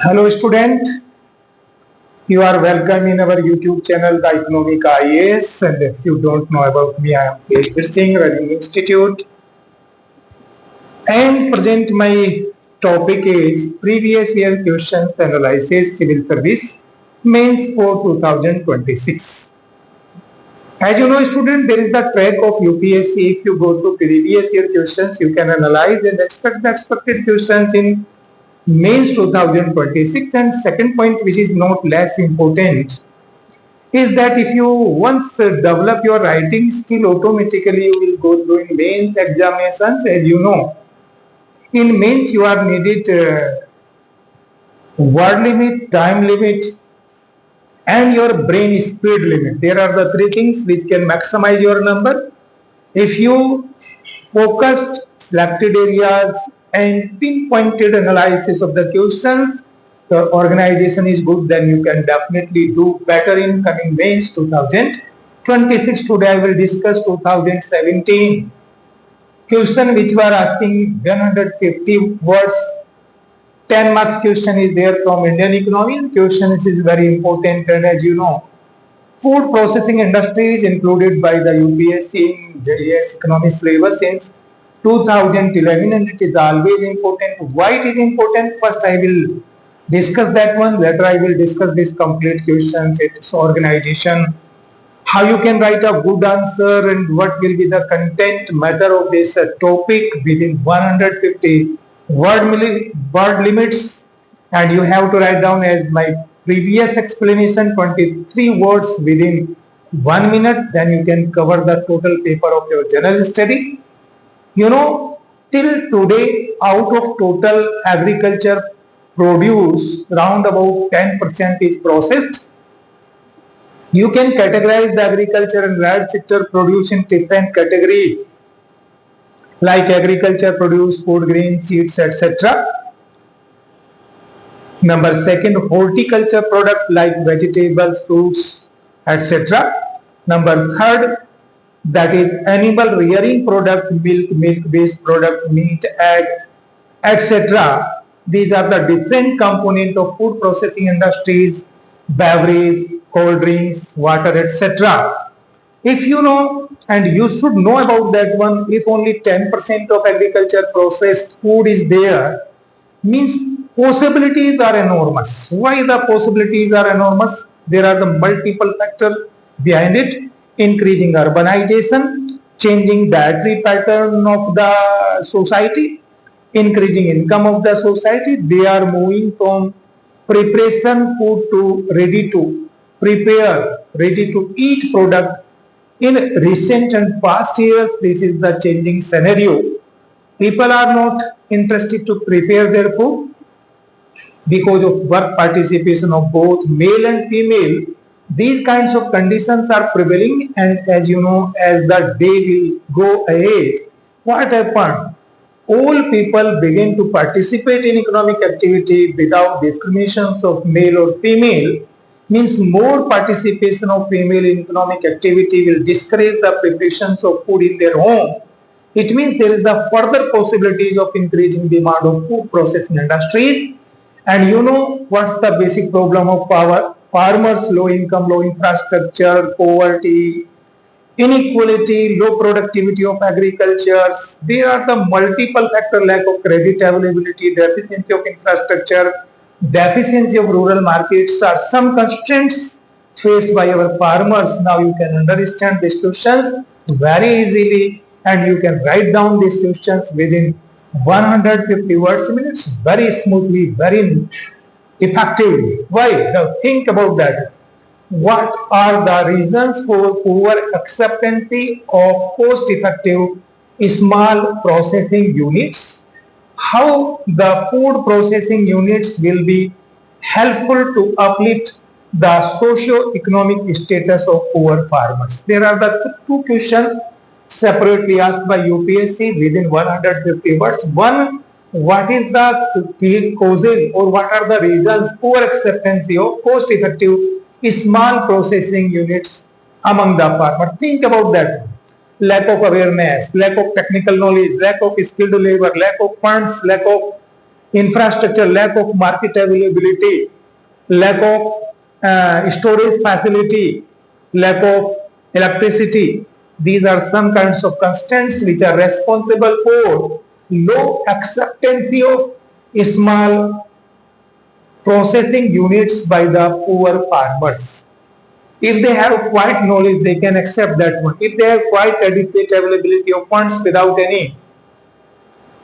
Hello student, you are welcome in our YouTube channel The Economic IAS, and if you don't know about me, I am Tejveer Singh running Institute, and present my topic is previous year questions analysis civil service mains for 2026. As you know student, there is the track of UPSC. If you go to previous year questions, you can analyze and expect the expected questions in mains 2026. And second point, which is not less important, is that if you once develop your writing skill, automatically you will go through in mains examinations. As you know, in mains you are needed word limit, time limit, and your brain speed limit. There are the three things which can maximize your number. If you focused selected areas and pinpointed analysis of the questions, the organization is good, then you can definitely do better in coming mains 2026. Today I will discuss 2017 question which were asking 150 words. 10 mark question is there from Indian economy. Question is very important, and as you know, food processing industry is included by the UPSC in JS economy syllabus since 2011, and it is always important. Why it is important? First I will discuss that one. Later I will discuss this complete questions, its organization, how you can write a good answer, and what will be the content matter of this topic within 150 word limits, and you have to write down as my previous explanation 23 words within 1 minute. Then you can cover the total paper of your general study. You know, till today, out of total agriculture produce, round about 10% is processed. You can categorize the agriculture and red sector produce in different categories like agriculture produce, food grain, seeds, etc. Number second, horticulture product like vegetables, fruits, etc. Number third, that is animal rearing product, milk based product, meat, egg, etc. These are the different component of food processing industries, beverage, cold drinks, water, etc. If you know, and you should know about that one, if only 10% of agriculture processed food is there, means possibilities are enormous. Why the possibilities are enormous? There are the multiple factors behind it: increasing urbanization, changing dietary pattern of the society, increasing income of the society. They are moving from preparation food to ready to prepare, ready to eat product. In recent and past years, this is the changing scenario. People are not interested to prepare their food because of work participation of both male and female. These kinds of conditions are prevailing, and as you know, as the day will go ahead, what happened? All people begin to participate in economic activity without discriminations of male or female. Means more participation of female in economic activity will discourage the preparations of food in their home. It means there is the further possibilities of increasing demand of food processing industries. And you know what's the basic problem of power? Farmers, low income, low infrastructure, poverty, inequality, low productivity of agriculture. There are the multiple factor: lack of credit availability, deficiency of infrastructure, deficiency of rural markets are some constraints faced by our farmers. Now you can understand these questions very easily, and you can write down these questions within 150 words minutes very smoothly, very effectively. Why? Now think about that. What are the reasons for poor acceptance of cost-effective small processing units? How the food processing units will be helpful to uplift the socio-economic status of poor farmers? There are the two questions separately asked by UPSC within 150 words. One, what is the key causes or what are the reasons for acceptance of cost-effective small processing units among the farmers? Think about that. Lack of awareness, lack of technical knowledge, lack of skilled labor, lack of funds, lack of infrastructure, lack of market availability, lack of storage facility, lack of electricity. These are some kinds of constraints which are responsible for low acceptance of small processing units by the poor farmers. If they have quite knowledge, they can accept that one. If they have quite adequate availability of funds without any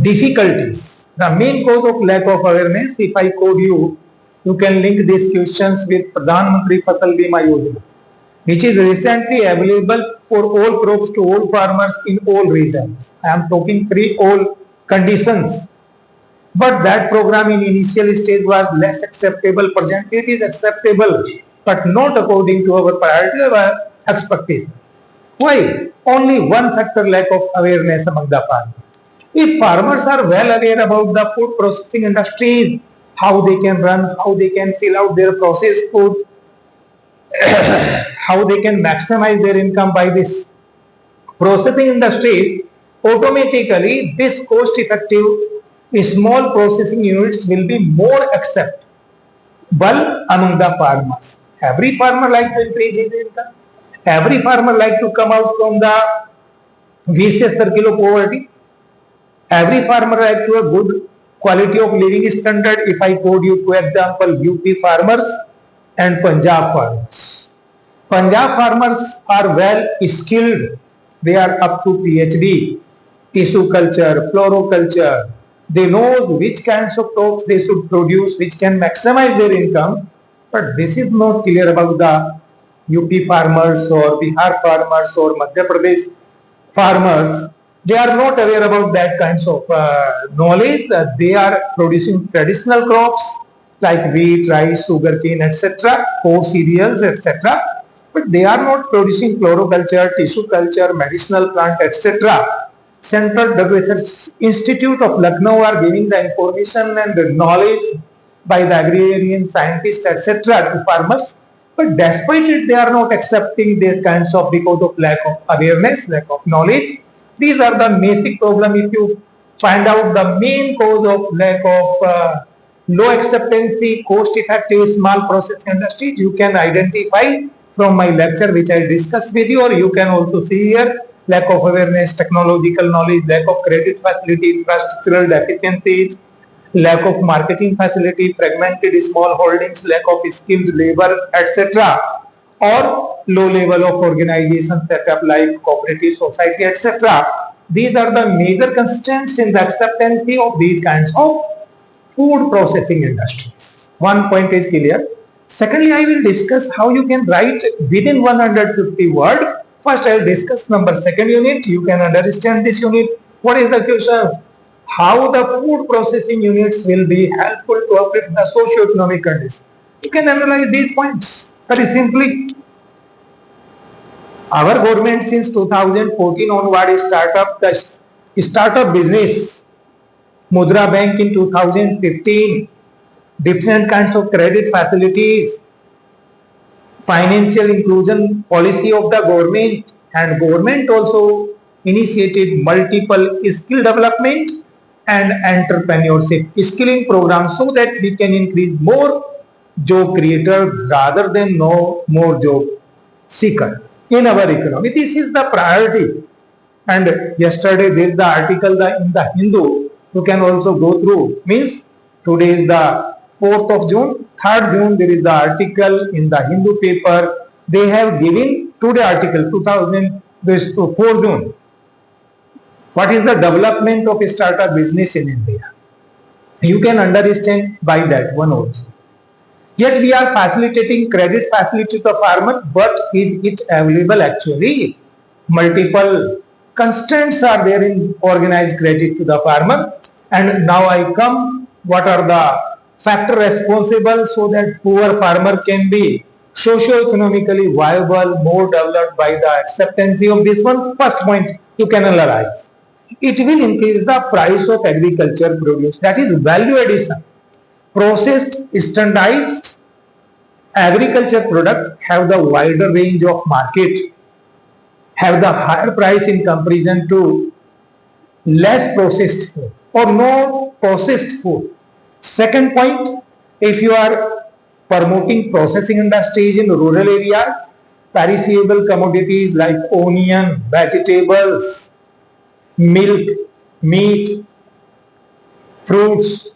difficulties. The main cause of lack of awareness, if I quote you, you can link these questions with Pradhan Mantri Fasal Bima Yojana, which is recently available for all crops to all farmers in all regions. I am talking pre all conditions. But that program in initial stage was less acceptable. Presently it is acceptable, but not according to our priority or expectations. Why? Only one factor, lack of awareness among the farmers. If farmers are well aware about the food processing industries, how they can run, how they can sell out their processed food, how they can maximize their income by this processing industry, automatically this cost effective small processing units will be more acceptable among the farmers. Every farmer like to increase his income. Every farmer like to come out from the vicious circle of poverty. Every farmer like to a good quality of living standard. If I quote you, for example, UP farmers and Punjab farmers. Punjab farmers are well skilled. They are up to PhD, tissue culture, floriculture. They know which kinds of crops they should produce, which can maximize their income. But this is not clear about the UP farmers or Bihar farmers or Madhya Pradesh farmers. They are not aware about that kinds of knowledge. They are producing traditional crops like wheat, rice, sugarcane, etc., coarse cereals, etc. But they are not producing floriculture, tissue culture, medicinal plant, etc. Central Drug Research Institute of Lucknow are giving the information and the knowledge by the agrarian scientists, etc., to farmers. But despite it, they are not accepting their kinds of because of lack of awareness, lack of knowledge. These are the basic problem. If you find out the main cause of lack of low acceptance, cost effective small process industries, you can identify from my lecture which I discussed with you, or you can also see here lack of awareness, technological knowledge, lack of credit facility, infrastructural deficiencies, lack of marketing facility, fragmented small holdings, lack of skilled labor, etc., or low level of organization setup like cooperative society, etc. These are the major constraints in the acceptance of these kinds of food processing industries. One point is clear. Secondly, I will discuss how you can write within 150 words. First, I will discuss number second unit. You can understand this unit. What is the question? How the food processing units will be helpful to uplift the socio-economic conditions. You can analyze these points very simply. Our government since 2014 onward startup business. Mudra Bank in 2015, different kinds of credit facilities, financial inclusion policy of the government, and government also initiated multiple skill development and entrepreneurship skilling programs so that we can increase more job creator rather than no more job seeker in our economy. This is the priority. And yesterday there is the article in the Hindu. You can also go through. Means today is the 4th of June, 3rd June. There is the article in the Hindu paper. They have given today article 4 June. What is the development of a startup business in India? You can understand by that one also. Yet we are facilitating credit facility to the farmer, but is it available actually? Multiple constraints are there in organized credit to the farmer. And now I come, what are the factors responsible so that poor farmer can be socio-economically viable, more developed by the acceptance of this one? First point you can analyze. It will increase the price of agriculture produce, that is value addition. Processed, standardized agriculture products have the wider range of market, have the higher price in comparison to less processed food or no processed food. Second point, if you are promoting processing industries in rural areas, perishable commodities like onion, vegetables, milk, meat, fruits,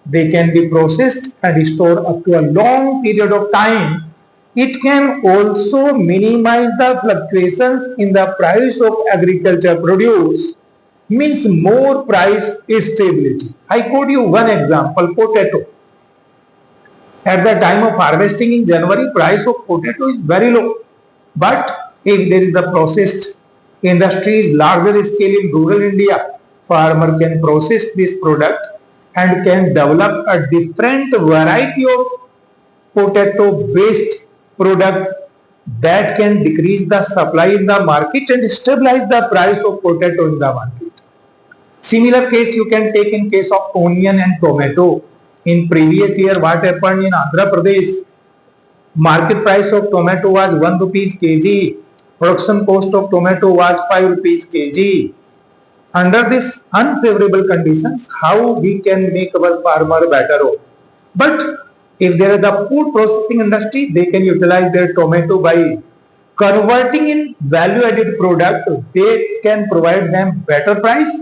they can be processed and stored up to a long period of time. It can also minimize the fluctuations in the price of agriculture produce, means more price stability. I quote you one example, potato. At the time of harvesting in January, price of potato is very low. But if there is a processed industries larger scale in rural India, farmer can process this product and can develop a different variety of potato based product that can decrease the supply in the market and stabilize the price of potato in the market. Similar case you can take in case of onion and tomato. In previous year, what happened in Andhra Pradesh? Market price of tomato was 1 rupees kg. Production cost of tomato was 5 rupees kg. Under this unfavorable conditions, how we can make our farmer better off? But if there is a food processing industry, they can utilize their tomato by converting in value added product. They can provide them better price,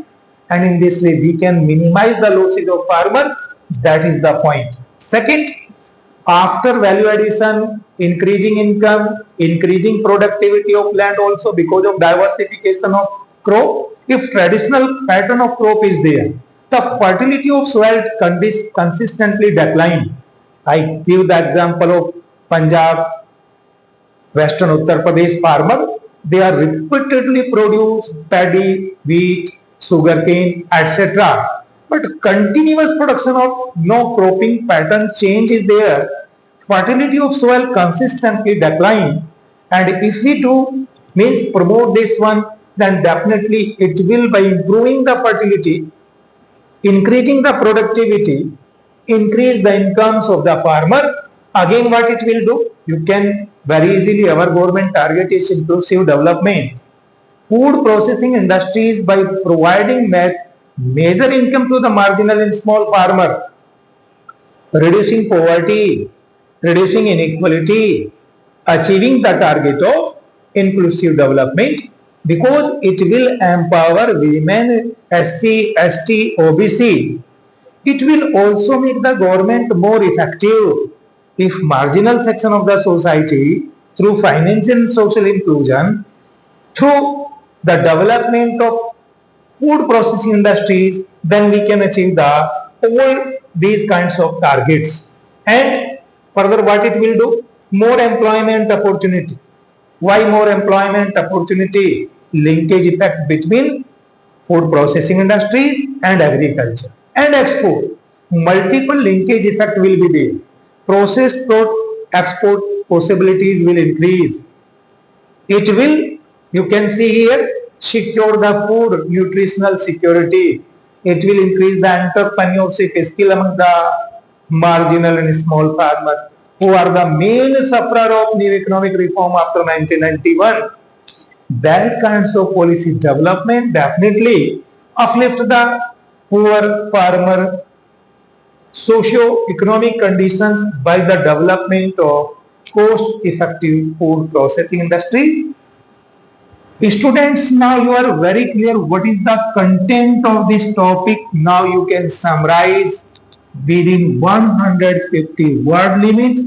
and in this way we can minimize the losses of farmer. That is the point. Second, after value addition, increasing income, increasing productivity of land also because of diversification of crop. If traditional pattern of crop is there, the fertility of soil consistently decline. I give the example of Punjab, Western Uttar Pradesh farmer. They are repeatedly produce paddy, wheat, sugarcane, etc. But continuous production of no cropping pattern change is there. Fertility of soil consistently decline, and if we do means promote this one, then definitely it will by improving the fertility, increasing the productivity, increase the incomes of the farmer. Again, what it will do? You can very easily, our government target is inclusive development. Food processing industries by providing major income to the marginal and small farmer, reducing poverty, reducing inequality, achieving the target of inclusive development because it will empower women, SC, ST, OBC. It will also make the government more effective if marginal section of the society through financial and social inclusion, through the development of food processing industries, then we can achieve the all these kinds of targets. And further, what it will do? More employment opportunity. Why more employment opportunity? Linkage effect between food processing industry and agriculture and export. Multiple linkage effect will be there. Processed product export possibilities will increase. It will, you can see here, secure the food nutritional security. It will increase the entrepreneurship skill among the marginal and small farmers who are the main sufferer of new economic reform after 1991. That kinds of policy development definitely uplift the poor farmer socio-economic conditions by the development of cost-effective food processing industry. Students, now you are very clear what is the content of this topic. Now you can summarize within 150 word limit.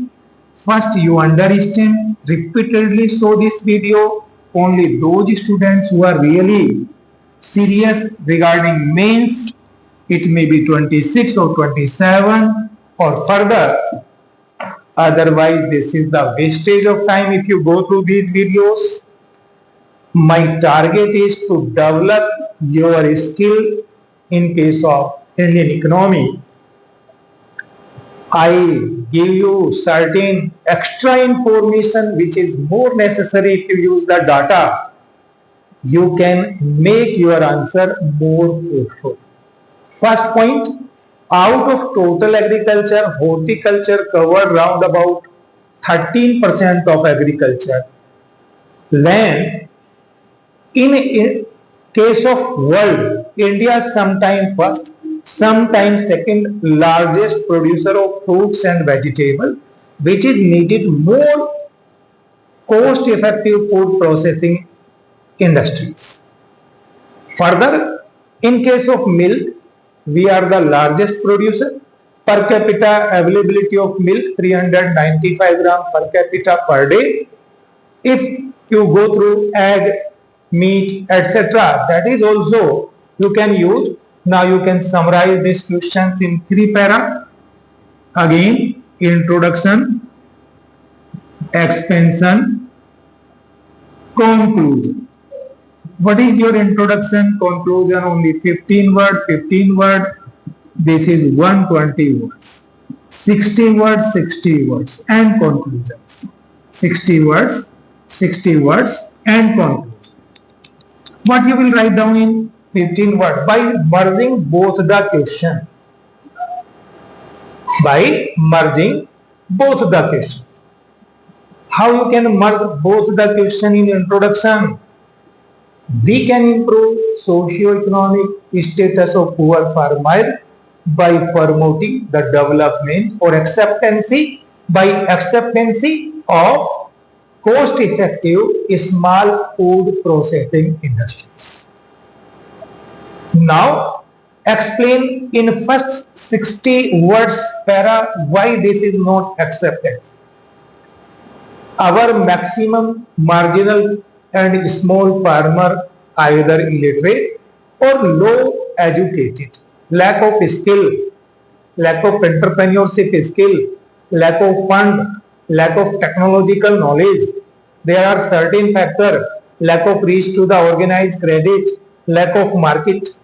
First, you understand, repeatedly show this video. Only those students who are really serious regarding mains, it may be 26 or 27 or further. Otherwise, this is the wastage of time if you go through these videos. My target is to develop your skill in case of Indian economy. I give you certain extra information which is more necessary if you use the data. You can make your answer more fruitful. First point, out of total agriculture, horticulture covered round about 13% of agriculture land. In case of world, India sometime first, sometimes second largest producer of fruits and vegetables, which is needed more cost effective food processing industries. Further, in case of milk, we are the largest producer. Per capita availability of milk 395 gram per capita per day. If you go through egg, meat, etc., that is also you can use. Now you can summarize these questions in 3 para. Again, introduction, expansion, conclusion. What is your introduction, conclusion? Only 15 word, 15 word. This is 120 words. 60 words, 60 words and conclusions. 60 words, 60 words and conclusion. What you will write down in 15 words? By merging both the question. By merging both the questions. How you can merge both the question in introduction? We can improve socio-economic status of poor farmer by promoting the development or acceptancy of cost-effective small food processing industries. Now, explain in first 60 words para why this is not acceptance. Our maximum marginal and small farmer either illiterate or low educated, lack of skill, lack of entrepreneurship skill, lack of fund, lack of technological knowledge. There are certain factors, lack of reach to the organized credit, lack of market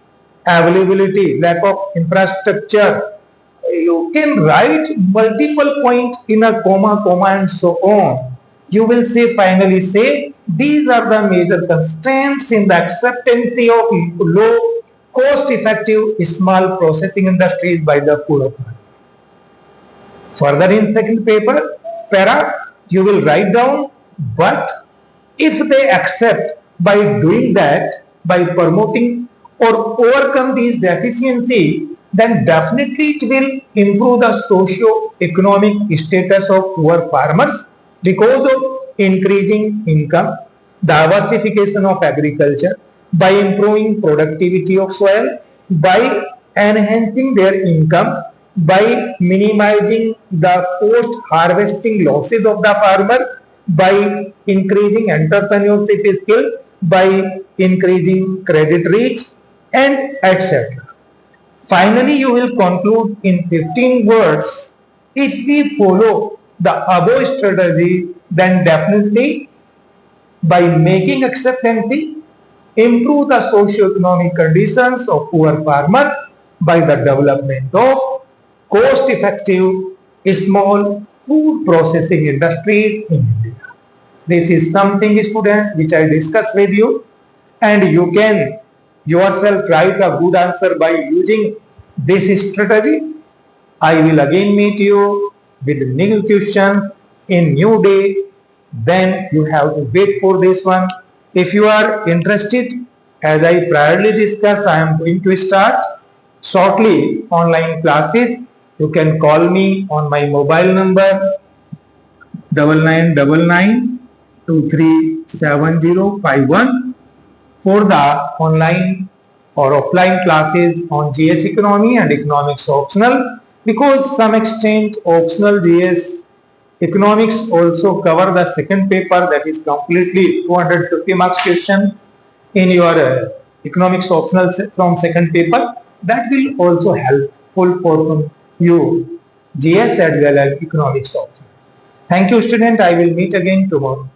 availability, lack of infrastructure. You can write multiple points in a comma and so on. You will finally say these are the major constraints in the acceptance of low cost effective small processing industries by the poor. Further in second paper para you will write down, but if they accept by doing that, by promoting or overcome these deficiency, then definitely it will improve the socio-economic status of poor farmers because of increasing income, diversification of agriculture, by improving productivity of soil, by enhancing their income, by minimizing the post-harvesting losses of the farmer, by increasing entrepreneurship skill, by increasing credit reach, and etc. Finally, you will conclude in 15 words. If we follow the above strategy, then definitely by making acceptancy, improve the socio-economic conditions of poor farmer by the development of cost-effective small food processing industries in India. This is something, student, which I discussed with you, and you can yourself write a good answer by using this strategy. I will again meet you with new questions in new day. Then you have to wait for this one. If you are interested, as I priorly discussed, I am going to start shortly online classes. You can call me on my mobile number 9999237051 for the online or offline classes on GS Economy and Economics Optional, because some extent optional GS Economics also cover the second paper, that is completely 250 marks question in your Economics Optional from second paper. That will also helpful for you GS as well as Economics Optional. Thank you, student. I will meet again tomorrow.